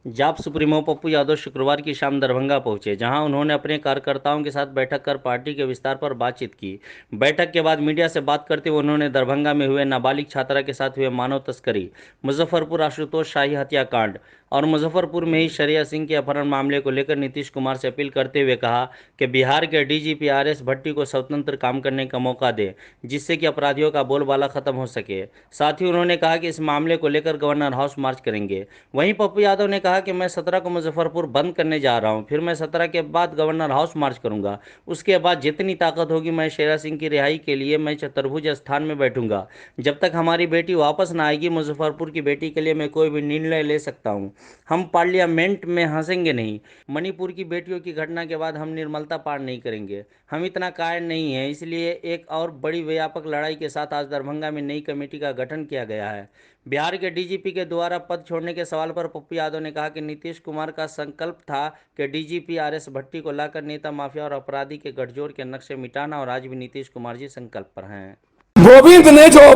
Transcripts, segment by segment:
जाप सुप्रीमो पप्पू यादव शुक्रवार की शाम दरभंगा पहुंचे, जहां उन्होंने अपने कार्यकर्ताओं के साथ बैठक कर पार्टी के विस्तार पर बातचीत की। बैठक के बाद मीडिया से बात करते हुए उन्होंने दरभंगा में हुए नाबालिग छात्रा के साथ हुए मानव तस्करी, मुजफ्फरपुर आशुतोष शाही हत्याकांड और मुजफ्फरपुर में ही शरिया सिंह के अपहरण मामले को लेकर नीतीश कुमार से अपील करते हुए कहा कि बिहार के डीजीपी आर.एस. भट्टी को स्वतंत्र काम करने का मौका दें, जिससे कि अपराधियों का बोलबाला खत्म हो सके। साथ ही उन्होंने कहा कि इस मामले को लेकर गवर्नर हाउस मार्च करेंगे। वहीं पप्पू यादव ने कहा कि मैं 17 को मुजफ्फरपुर बंद करने जा रहा हूं, फिर मैं 17 के बाद गवर्नर हाउस मार्च करूंगा। उसके बाद जितनी ताकत होगी मैं शेरा सिंह की रिहाई के लिए मैं चतुर्भुज स्थान में बैठूंगा। जब तक हमारी बेटी वापस ना आएगी, मुजफ्फरपुर की बेटी के लिए मैं कोई भी निर्णय ले सकता हूं। हम पार्लियामेंट में हंसेंगे नहीं। मणिपुर की बेटियों की घटना के बाद हम निर्मलता पार नहीं करेंगे। हम इतना कायर नहीं है। इसलिए एक और बड़ी व्यापक लड़ाई के साथ आज दरभंगा में नई कमेटी का गठन किया गया है। बिहार के डीजीपी के द्वारा पद छोड़ने के सवाल पर पप्पू यादव ने कहा कि नीतीश कुमार का संकल्प था कि डीजीपी आर.एस. भट्टी को लाकर नेता माफिया और अपराधी के गठजोड़ के नक्शे मिटाना, और आज भी नीतीश कुमार जी संकल्प पर हैं। गोविंद ने जो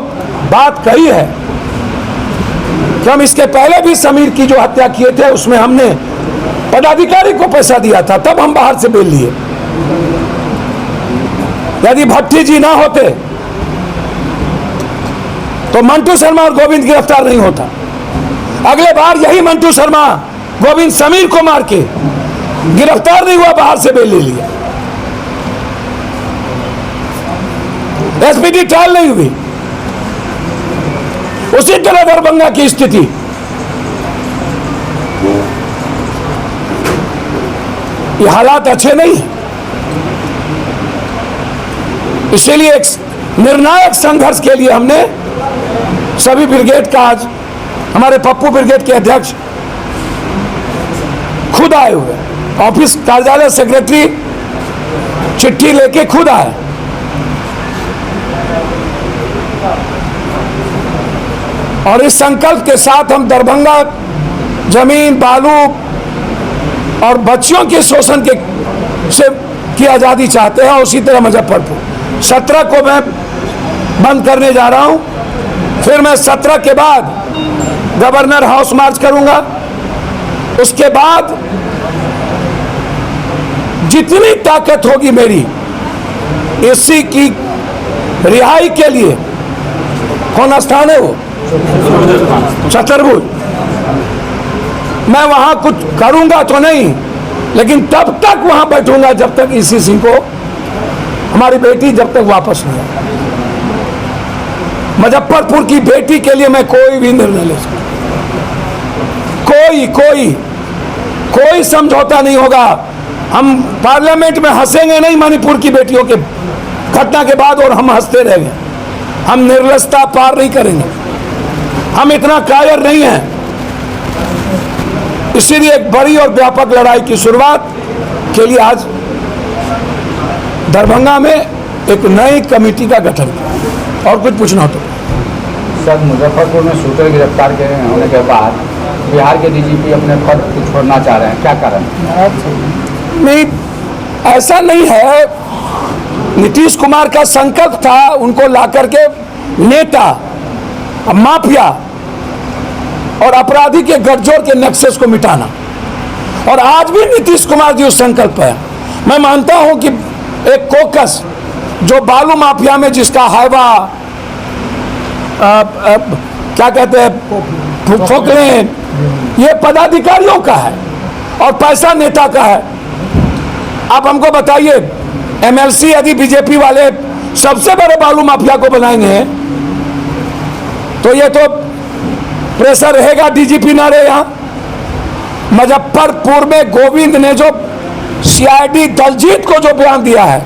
बात कही है कि हम इसके पहले भी समीर की जो हत्या किए थे उसमें हमने पदाधिकारी को पैसा दिया था, तब हम बाहर से बेल लिए। यदि भट्टी जी ना होते तो मंटू शर्मा और गोविंद गिरफ्तार नहीं होता। अगले बार यही मंटू शर्मा गोविंद समीर को मार के गिरफ्तार नहीं हुआ, बाहर से बेल ले लिया। एसपीटी ट्रायल नहीं हुई। उसी तरह दरभंगा की स्थिति। ये हालात अच्छे नहीं है। इसीलिए एक निर्णायक संघर्ष के लिए हमने सभी ब्रिगेड का, आज हमारे पप्पू ब्रिगेड के अध्यक्ष खुद आए हुए, ऑफिस कार्यालय सेक्रेटरी चिट्ठी लेके खुद आए। और इस संकल्प के साथ हम दरभंगा जमीन, बालू और बच्चियों के शोषण के से की आज़ादी चाहते हैं। उसी तरह मुजफ्फरपुर 17 को मैं बंद करने जा रहा हूं। फिर मैं 17 के बाद गवर्नर हाउस मार्च करूंगा। उसके बाद जितनी ताकत होगी मेरी इसी की रिहाई के लिए, कौन स्थान है वो, चतुर्भुज, मैं वहां कुछ करूंगा तो नहीं, लेकिन तब तक वहां बैठूंगा जब तक इसी सिंह को, हमारी बेटी जब तक वापस नहीं आए। मुजफ्फरपुर की बेटी के लिए मैं कोई भी निर्णय ले सकता, कोई समझौता नहीं होगा। हम पार्लियामेंट में हंसेंगे नहीं मणिपुर की बेटियों के घटना के बाद, और हम हंसते रहेंगे। हम निर्लजता पार नहीं करेंगे। हम इतना कायर नहीं हैं। इसीलिए एक बड़ी और व्यापक लड़ाई की शुरुआत के लिए आज दरभंगा में एक नई कमेटी का गठन किया। और कुछ पूछना हो तो सर, मुजफ्फरपुर में शूटर गिरफ्तार होने के बाद बिहार के डीजीपी अपने पद को छोड़ना चाह रहे हैं, क्या कारण? नहीं, ऐसा नहीं है। नीतीश कुमार का संकल्प था उनको लाकर के नेता, माफिया और अपराधी के गठजोड़ के नक्शे को मिटाना, और आज भी नीतीश कुमार जी उस संकल्प है। मैं मानता हूं कि एक कोकस जो बालू माफिया में जिसका हाइवा क्या कहते हैं, फोकलेन, ये पदाधिकारियों का है और पैसा नेता का है। आप हमको बताइए, एमएलसी यदि बीजेपी वाले सबसे बड़े बालू माफिया को बनाएंगे तो ये तो प्रेशर रहेगा डीजीपी ना रहे। यहां मुजफ्फरपुर में गोविंद ने जो सीआईडी दलजीत को जो बयान दिया है,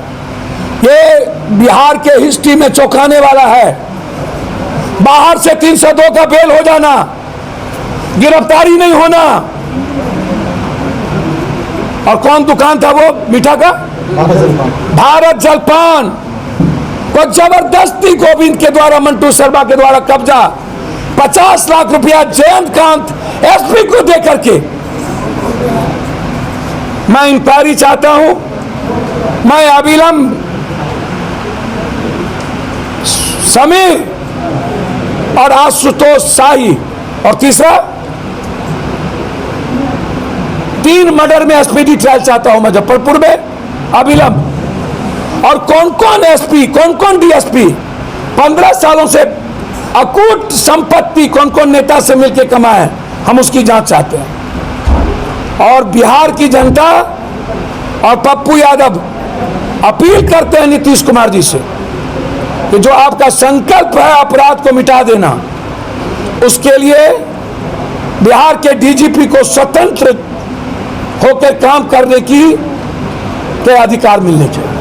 ये बिहार के हिस्ट्री में चौंकाने वाला है। बाहर से 302 का बेल हो जाना, गिरफ्तारी नहीं होना। और कौन दुकान था वो मीठा का, भारत जलपान को जबरदस्ती गोविंद के द्वारा, मंटू शर्मा के द्वारा कब्जा, 50 लाख रुपया जयंतकांत एसपी को देकर के। मैं इंक्वायरी चाहता हूं। मैं अविलंब समीर और आशुतोष शाही और तीसरा 3 मर्डर में स्पीडी ट्रायल चाहता हूं मुजफ्फरपुर में अविलंब। और कौन कौन एसपी, कौन कौन डीएसपी 15 सालों से अकूट संपत्ति कौन कौन नेता से मिलकर कमाए, हम उसकी जांच चाहते हैं। और बिहार की जनता और पप्पू यादव अपील करते हैं नीतीश कुमार जी से कि जो आपका संकल्प है अपराध को मिटा देना, उसके लिए बिहार के डीजीपी को स्वतंत्र होकर काम करने के अधिकार मिलने चाहिए।